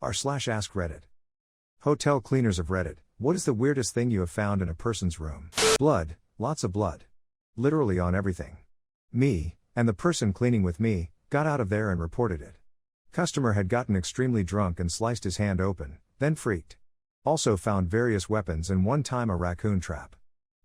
r/AskReddit. Hotel cleaners of Reddit, what is the weirdest thing you have found in a person's room? Blood, lots of blood. Literally on everything. Me, and the person cleaning with me, got out of there and reported it. Customer had gotten extremely drunk and sliced his hand open, then freaked. Also found various weapons and one time a raccoon trap.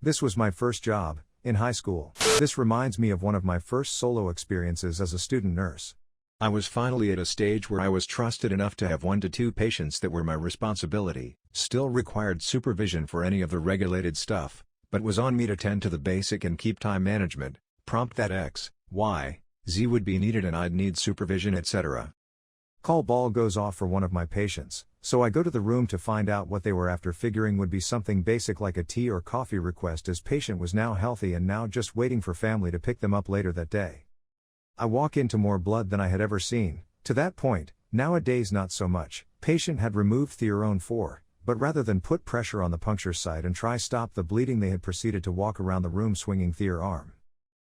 This was my first job, in high school. This reminds me of one of my first solo experiences as a student nurse. I was finally at a stage where I was trusted enough to have 1 to 2 patients that were my responsibility, still required supervision for any of the regulated stuff, but was on me to tend to the basic and keep time management, prompt that X, Y, Z would be needed and I'd need supervision etc. Call ball goes off for one of my patients, so I go to the room to find out what they were after, figuring would be something basic like a tea or coffee request, as patient was now healthy and now just waiting for family to pick them up later that day. I walk into more blood than I had ever seen. To that point, nowadays not so much. Patient had removed Theorone 4, but rather than put pressure on the puncture site and try stop the bleeding, they had proceeded to walk around the room swinging Theor arm.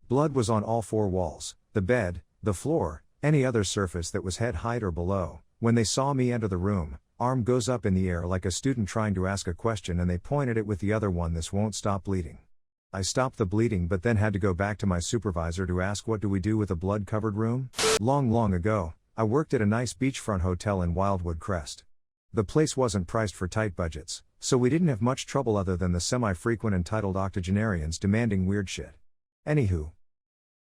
Blood was on all 4 walls, the bed, the floor, any other surface that was head height or below. When they saw me enter the room, arm goes up in the air like a student trying to ask a question and they point at it with the other one. This won't stop bleeding. I stopped the bleeding but then had to go back to my supervisor to ask, what do we do with a blood-covered room? Long ago, I worked at a nice beachfront hotel in Wildwood Crest. The place wasn't priced for tight budgets, so we didn't have much trouble other than the semi-frequent entitled octogenarians demanding weird shit. Anywho,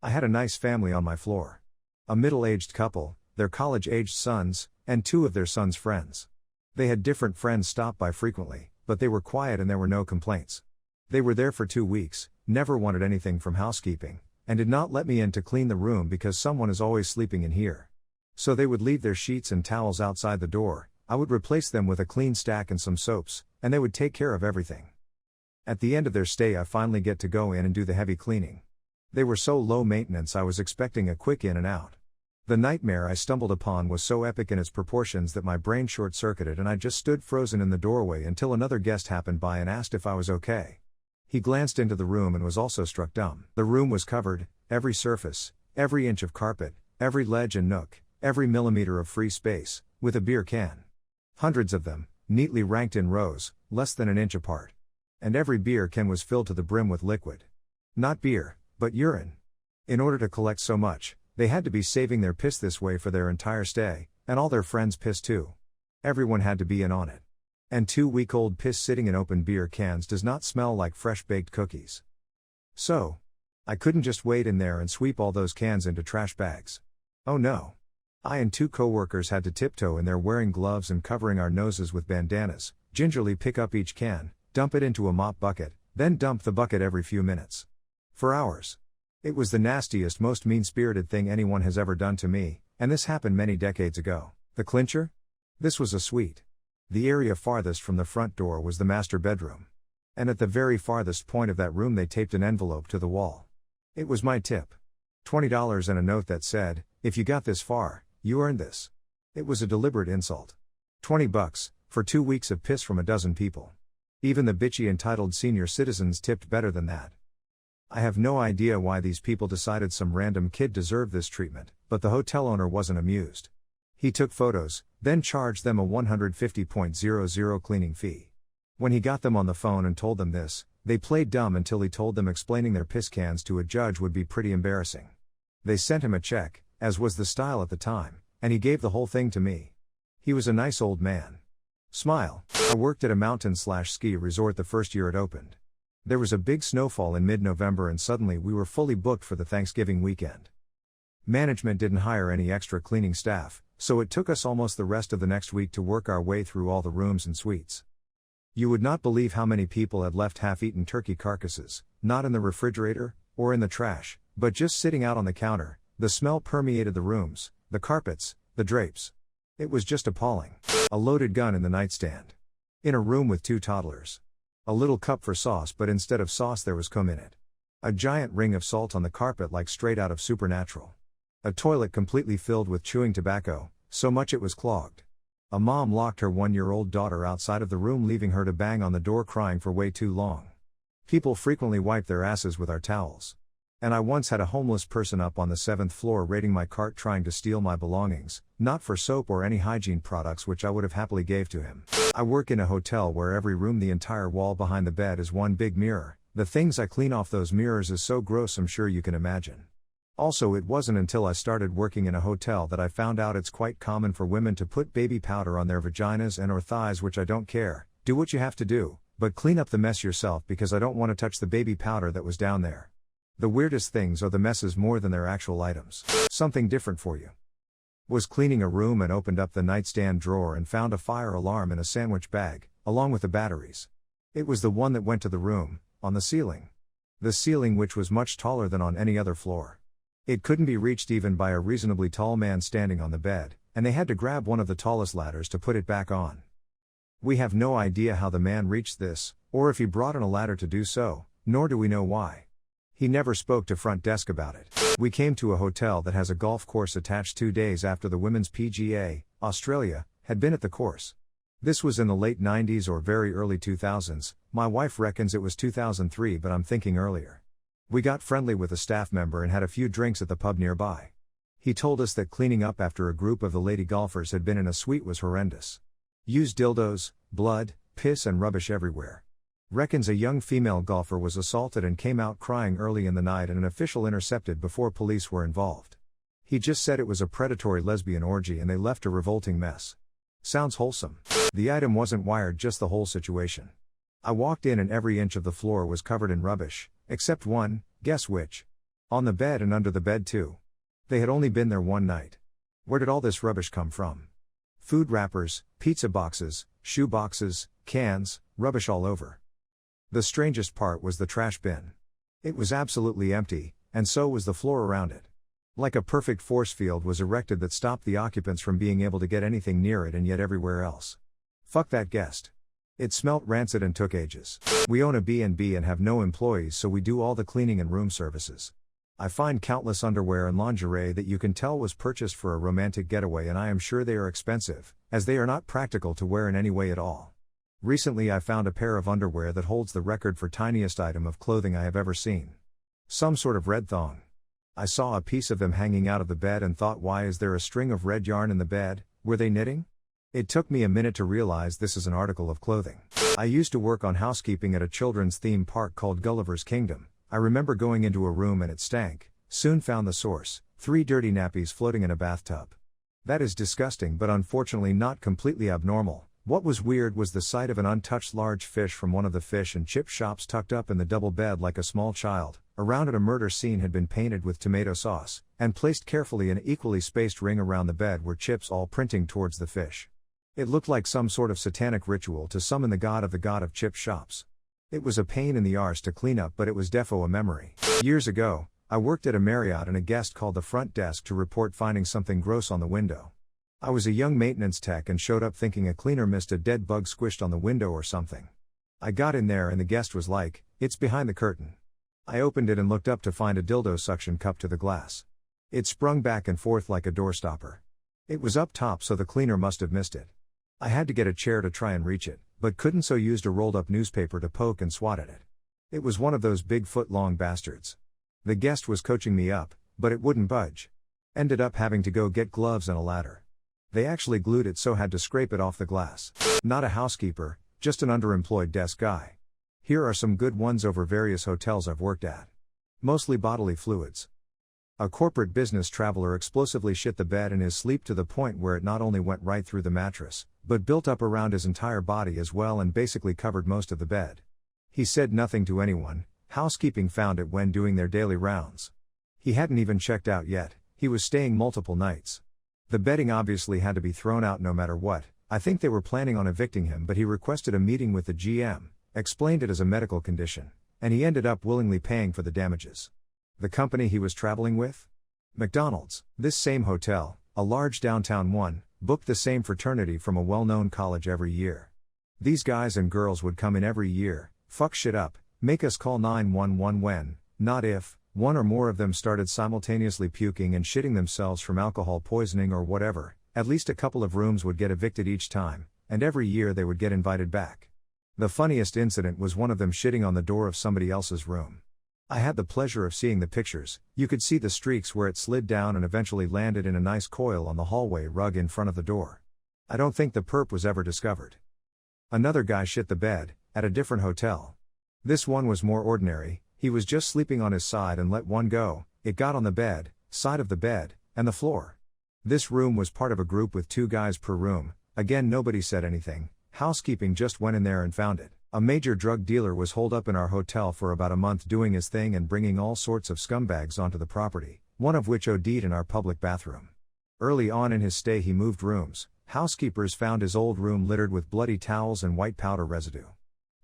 I had a nice family on my floor. A middle-aged couple, their college-aged sons, and 2 of their sons' friends. They had different friends stop by frequently, but they were quiet and there were no complaints. They were there for 2 weeks, never wanted anything from housekeeping, and did not let me in to clean the room because someone is always sleeping in here. So they would leave their sheets and towels outside the door, I would replace them with a clean stack and some soaps, and they would take care of everything. At the end of their stay I finally get to go in and do the heavy cleaning. They were so low maintenance I was expecting a quick in and out. The nightmare I stumbled upon was so epic in its proportions that my brain short-circuited and I just stood frozen in the doorway until another guest happened by and asked if I was okay. He glanced into the room and was also struck dumb. The room was covered, every surface, every inch of carpet, every ledge and nook, every millimeter of free space, with a beer can. Hundreds of them, neatly ranked in rows, less than an inch apart. And every beer can was filled to the brim with liquid. Not beer, but urine. In order to collect so much, they had to be saving their piss this way for their entire stay, and all their friends' piss too. Everyone had to be in on it. And 2-week-old piss sitting in open beer cans does not smell like fresh-baked cookies. So, I couldn't just wait in there and sweep all those cans into trash bags. Oh no. I and 2 coworkers had to tiptoe in there wearing gloves and covering our noses with bandanas, gingerly pick up each can, dump it into a mop bucket, then dump the bucket every few minutes. For hours. It was the nastiest, most mean-spirited thing anyone has ever done to me, and this happened many decades ago. The clincher? This was a suite. The area farthest from the front door was the master bedroom. And at the very farthest point of that room they taped an envelope to the wall. It was my tip. $20 and a note that said, if you got this far, you earned this. It was a deliberate insult. $20, for 2 weeks of piss from a dozen people. Even the bitchy entitled senior citizens tipped better than that. I have no idea why these people decided some random kid deserved this treatment, but the hotel owner wasn't amused. He took photos, then charged them a $150.00 cleaning fee. When he got them on the phone and told them this, they played dumb until he told them explaining their piss cans to a judge would be pretty embarrassing. They sent him a check, as was the style at the time, and he gave the whole thing to me. He was a nice old man. Smile. I worked at a mountain/ski resort the first year it opened. There was a big snowfall in mid-November and suddenly we were fully booked for the Thanksgiving weekend. Management didn't hire any extra cleaning staff, so it took us almost the rest of the next week to work our way through all the rooms and suites. You would not believe how many people had left half-eaten turkey carcasses, not in the refrigerator, or in the trash, but just sitting out on the counter. The smell permeated the rooms, the carpets, the drapes. It was just appalling. A loaded gun in the nightstand. In a room with 2 toddlers. A little cup for sauce, but instead of sauce there was cum in it. A giant ring of salt on the carpet like straight out of Supernatural. A toilet completely filled with chewing tobacco, so much it was clogged. A mom locked her 1-year-old daughter outside of the room, leaving her to bang on the door crying for way too long. People frequently wiped their asses with our towels. And I once had a homeless person up on the 7th floor raiding my cart trying to steal my belongings, not for soap or any hygiene products which I would have happily gave to him. I work in a hotel where every room the entire wall behind the bed is one big mirror. The things I clean off those mirrors is so gross I'm sure you can imagine. Also, it wasn't until I started working in a hotel that I found out it's quite common for women to put baby powder on their vaginas and or thighs, which I don't care. Do what you have to do, but clean up the mess yourself because I don't want to touch the baby powder that was down there. The weirdest things are the messes more than their actual items. Something different for you. Was cleaning a room and opened up the nightstand drawer and found a fire alarm in a sandwich bag, along with the batteries. It was the one that went to the room, on the ceiling. The ceiling which was much taller than on any other floor. It couldn't be reached even by a reasonably tall man standing on the bed, and they had to grab one of the tallest ladders to put it back on. We have no idea how the man reached this, or if he brought in a ladder to do so, nor do we know why. He never spoke to front desk about it. We came to a hotel that has a golf course attached 2 days after the Women's PGA, Australia, had been at the course. This was in the late 90s or very early 2000s, my wife reckons it was 2003 but I'm thinking earlier. We got friendly with a staff member and had a few drinks at the pub nearby. He told us that cleaning up after a group of the lady golfers had been in a suite was horrendous. Used dildos, blood, piss and rubbish everywhere. Reckons a young female golfer was assaulted and came out crying early in the night and an official intercepted before police were involved. He just said it was a predatory lesbian orgy and they left a revolting mess. Sounds wholesome. The item wasn't wired, just the whole situation. I walked in and every inch of the floor was covered in rubbish, except one, guess which? On the bed and under the bed too. They had only been there one night. Where did all this rubbish come from? Food wrappers, pizza boxes, shoe boxes, cans, rubbish all over. The strangest part was the trash bin. It was absolutely empty, and so was the floor around it. Like a perfect force field was erected that stopped the occupants from being able to get anything near it, and yet everywhere else. Fuck that guest. It smelt rancid and took ages. We own a B&B and have no employees, so we do all the cleaning and room services. I find countless underwear and lingerie that you can tell was purchased for a romantic getaway, and I am sure they are expensive, as they are not practical to wear in any way at all. Recently I found a pair of underwear that holds the record for tiniest item of clothing I have ever seen. Some sort of red thong. I saw a piece of them hanging out of the bed and thought, why is there a string of red yarn in the bed? Were they knitting? It took me a minute to realize this is an article of clothing. I used to work on housekeeping at a children's theme park called Gulliver's Kingdom. I remember going into a room and it stank. Soon found the source: 3 dirty nappies floating in a bathtub. That is disgusting, but unfortunately not completely abnormal. What was weird was the sight of an untouched large fish from one of the fish and chip shops tucked up in the double bed like a small child. Around it a murder scene had been painted with tomato sauce, and placed carefully in an equally spaced ring around the bed were chips all printing towards the fish. It looked like some sort of satanic ritual to summon the god of chip shops. It was a pain in the arse to clean up, but it was defo a memory. Years ago, I worked at a Marriott and a guest called the front desk to report finding something gross on the window. I was a young maintenance tech and showed up thinking a cleaner missed a dead bug squished on the window or something. I got in there and the guest was like, "It's behind the curtain." I opened it and looked up to find a dildo suction cup to the glass. It sprung back and forth like a door stopper. It was up top, so the cleaner must have missed it. I had to get a chair to try and reach it, but couldn't, so used a rolled up newspaper to poke and swat at it. It was one of those big foot-long bastards. The guest was coaching me up, but it wouldn't budge. Ended up having to go get gloves and a ladder. They actually glued it, so had to scrape it off the glass. Not a housekeeper, just an underemployed desk guy. Here are some good ones over various hotels I've worked at. Mostly bodily fluids. A corporate business traveler explosively shit the bed in his sleep to the point where it not only went right through the mattress, but built up around his entire body as well and basically covered most of the bed. He said nothing to anyone. Housekeeping found it when doing their daily rounds. He hadn't even checked out yet. He was staying multiple nights. The bedding obviously had to be thrown out no matter what. I think they were planning on evicting him, but he requested a meeting with the GM, explained it as a medical condition, and he ended up willingly paying for the damages. The company he was traveling with? McDonald's. This same hotel, a large downtown one, booked the same fraternity from a well-known college every year. These guys and girls would come in every year, fuck shit up, make us call 911 when, not if, one or more of them started simultaneously puking and shitting themselves from alcohol poisoning or whatever. At least a couple of rooms would get evicted each time, and every year they would get invited back. The funniest incident was one of them shitting on the door of somebody else's room. I had the pleasure of seeing the pictures. You could see the streaks where it slid down and eventually landed in a nice coil on the hallway rug in front of the door. I don't think the perp was ever discovered. Another guy shit the bed, at a different hotel. This one was more ordinary. He was just sleeping on his side and let one go. It got on the bed, side of the bed, and the floor. This room was part of a group with 2 guys per room. Again, nobody said anything. Housekeeping just went in there and found it. A major drug dealer was holed up in our hotel for about a month doing his thing and bringing all sorts of scumbags onto the property, one of which OD'd in our public bathroom. Early on in his stay he moved rooms. Housekeepers found his old room littered with bloody towels and white powder residue.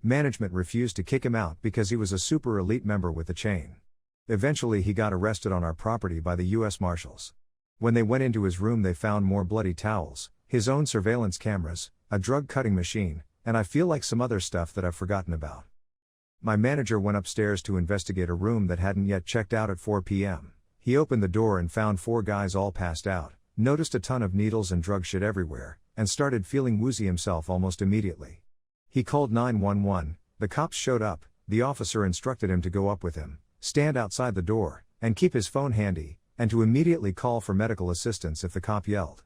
Management refused to kick him out because he was a super elite member with the chain. Eventually he got arrested on our property by the US Marshals. When they went into his room they found more bloody towels, his own surveillance cameras, a drug cutting machine, and I feel like some other stuff that I've forgotten about. My manager went upstairs to investigate a room that hadn't yet checked out at 4 p.m. He opened the door and found 4 guys all passed out, noticed a ton of needles and drug shit everywhere, and started feeling woozy himself almost immediately. He called 911, the cops showed up, the officer instructed him to go up with him, stand outside the door, and keep his phone handy, and to immediately call for medical assistance if the cop yelled.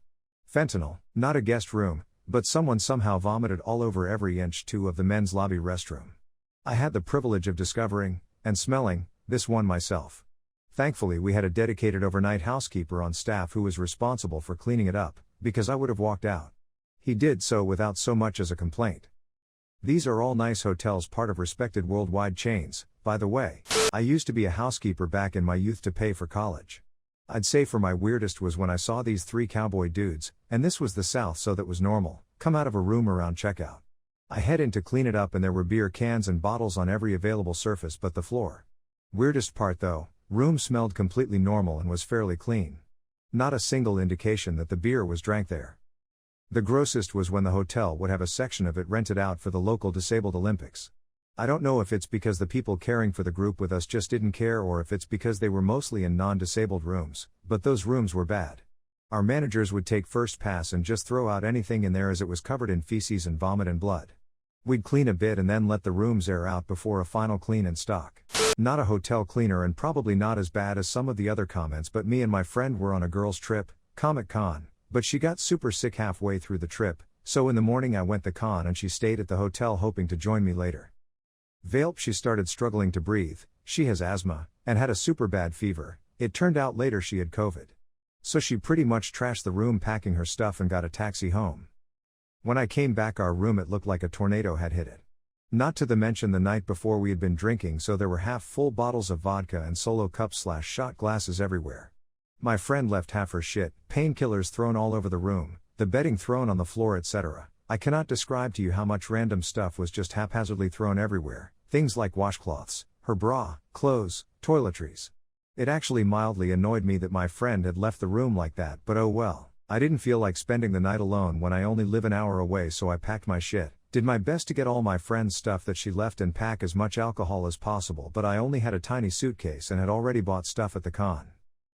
Fentanyl, not a guest room, but someone somehow vomited all over every inch of the men's lobby restroom. I had the privilege of discovering, and smelling, this one myself. Thankfully we had a dedicated overnight housekeeper on staff who was responsible for cleaning it up, because I would have walked out. He did so without so much as a complaint. These are all nice hotels, part of respected worldwide chains, by the way. I used to be a housekeeper back in my youth to pay for college. I'd say for my weirdest was when I saw these 3 cowboy dudes, and this was the South so that was normal, come out of a room around checkout. I head in to clean it up and there were beer cans and bottles on every available surface but the floor. Weirdest part though, room smelled completely normal and was fairly clean. Not a single indication that the beer was drank there. The grossest was when the hotel would have a section of it rented out for the local disabled Olympics. I don't know if it's because the people caring for the group with us just didn't care or if it's because they were mostly in non-disabled rooms, but those rooms were bad. Our managers would take first pass and just throw out anything in there as it was covered in feces and vomit and blood. We'd clean a bit and then let the rooms air out before a final clean and stock. Not a hotel cleaner and probably not as bad as some of the other comments, but me and my friend were on a girls' trip, Comic-Con, but she got super sick halfway through the trip, so in the morning I went to con and she stayed at the hotel hoping to join me later. Vape, she started struggling to breathe, she has asthma, and had a super bad fever. It turned out later she had COVID. So she pretty much trashed the room packing her stuff and got a taxi home. When I came back our room it looked like a tornado had hit it. Not to mention the night before we had been drinking, so there were half-full bottles of vodka and solo cups/shot glasses everywhere. My friend left half her shit, painkillers thrown all over the room, the bedding thrown on the floor, etc. I cannot describe to you how much random stuff was just haphazardly thrown everywhere, things like washcloths, her bra, clothes, toiletries. It actually mildly annoyed me that my friend had left the room like that, but oh well. I didn't feel like spending the night alone when I only live an hour away, so I packed my shit, did my best to get all my friend's stuff that she left and pack as much alcohol as possible, but I only had a tiny suitcase and had already bought stuff at the con.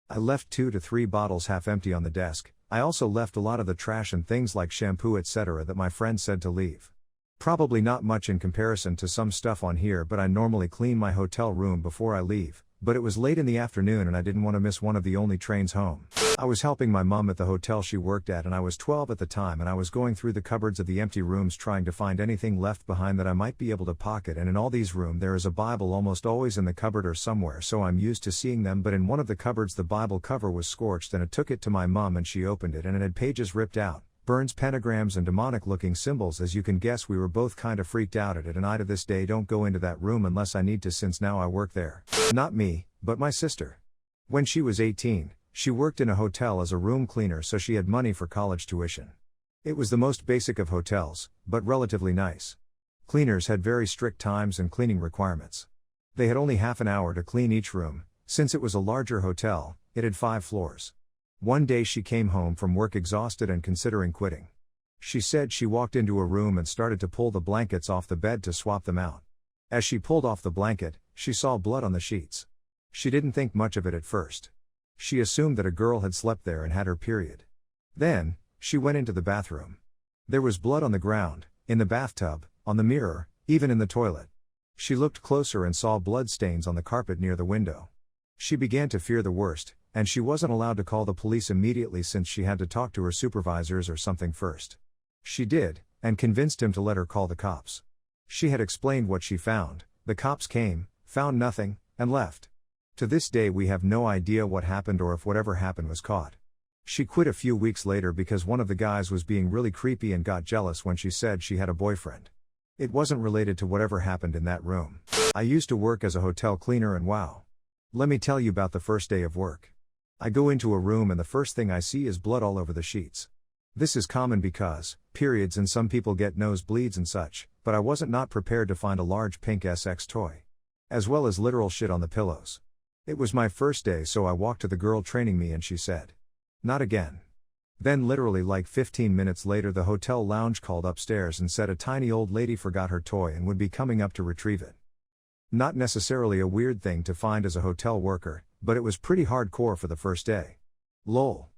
I left 2 to 3 bottles half empty on the desk. I also left a lot of the trash and things like shampoo etc. that my friend said to leave. Probably not much in comparison to some stuff on here, but I normally clean my hotel room before I leave, but it was late in the afternoon and I didn't want to miss one of the only trains home. I was helping my mom at the hotel she worked at and I was 12 at the time, and I was going through the cupboards of the empty rooms trying to find anything left behind that I might be able to pocket, and in all these rooms there is a Bible almost always in the cupboard or somewhere, so I'm used to seeing them, but in one of the cupboards the Bible cover was scorched and I took it to my mom and she opened it and it had pages ripped out, burns, pentagrams and demonic looking symbols. As you can guess, we were both kinda freaked out at it, and I to this day don't go into that room unless I need to, since now I work there. Not me, but my sister. When she was 18, she worked in a hotel as a room cleaner, so she had money for college tuition. It was the most basic of hotels, but relatively nice. Cleaners had very strict times and cleaning requirements. They had only half an hour to clean each room. Since it was a larger hotel, it had 5 floors. One day she came home from work exhausted and considering quitting. She said she walked into a room and started to pull the blankets off the bed to swap them out. As she pulled off the blanket, she saw blood on the sheets. She didn't think much of it at first. She assumed that a girl had slept there and had her period. Then, she went into the bathroom. There was blood on the ground, in the bathtub, on the mirror, even in the toilet. She looked closer and saw blood stains on the carpet near the window. She began to fear the worst, and she wasn't allowed to call the police immediately since she had to talk to her supervisors or something first. She did, and convinced him to let her call the cops. She had explained what she found, the cops came, found nothing, and left. To this day we have no idea what happened or if whatever happened was caught. She quit a few weeks later because one of the guys was being really creepy and got jealous when she said she had a boyfriend. It wasn't related to whatever happened in that room. I used to work as a hotel cleaner and wow. Let me tell you about the first day of work. I go into a room and the first thing I see is blood all over the sheets. This is common because, periods and some people get nosebleeds and such, but I wasn't not prepared to find a large pink SX toy. As well as literal shit on the pillows. It was my first day so I walked to the girl training me and she said, "Not again." Then literally like 15 minutes later the hotel lounge called upstairs and said a tiny old lady forgot her toy and would be coming up to retrieve it. Not necessarily a weird thing to find as a hotel worker, but it was pretty hardcore for the first day. Lol.